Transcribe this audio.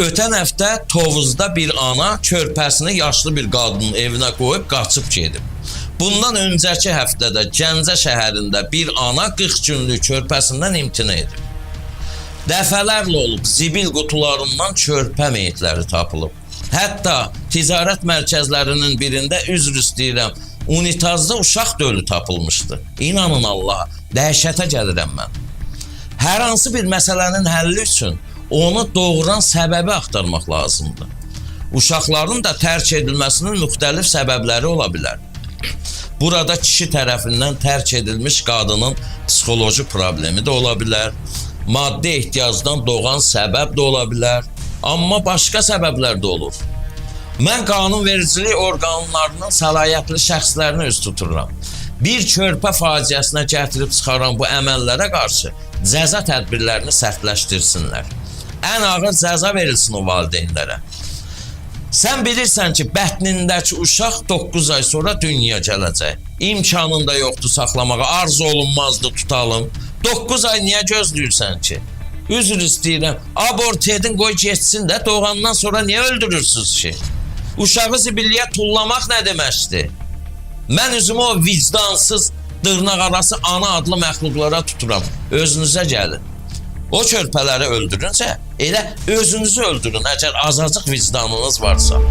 Ötən həftə Tovuzda bir ana körpəsini yaşlı bir qadının evinə qoyub qaçıb gedib. Bundan öncəki həftədə Gəncə şəhərində bir ana 40 günlük körpəsindən imtina edib. Dəfələrlə olub zibil qutularından körpə meyitləri tapılıb. Hətta ticarət mərkəzlərinin birində üzr istəyirəm, unitazda uşaq dölü tapılmışdı. İnanın Allaha, dəhşətə gəlirəm mən. Hər hansı bir məsələnin həlli üçün onu doğuran səbəbi axtarmaq lazımdır. Uşaqların da tərk edilməsinin müxtəlif səbəbləri ola bilər. Burada kişi tərəfindən tərk edilmiş qadının psixoloji problemi də ola bilər. Maddi ehtiyacdan doğan səbəb də ola bilər. Amma başqa səbəblər də olur. Mən qanunvericilik orqanlarının səlahiyyətli şəxslərini üst tuturam. Bir körpə faciəsinə gətirib çıxaran bu əməllərə qarşı cəza tədbirlərini sərtləşdirsinlər. Ən ağır cəza verilsin o valideynlərə. Sən bilirsən ki, bətnindəki uşaq 9 ay sonra dünyaya gələcək. İmkanın da yoxdur saxlamağa, arzu olunmazdı tutalım. 9 ay niyə gözləyirsən ki? Üzr istəyirəm, abort edin, qoy geçsin də, doğandan sonra niyə öldürürsünüz ki? Uşağı zibilliyə tullamaq nə deməkdir? Mən üzümü o vicdansız, dırnaq arası ana adlı məxluqlara tuturam. Özünüzə gəlin. O körpələri öldürüncə, elə özünüzü öldürün, əgər azacıq vicdanınız varsa.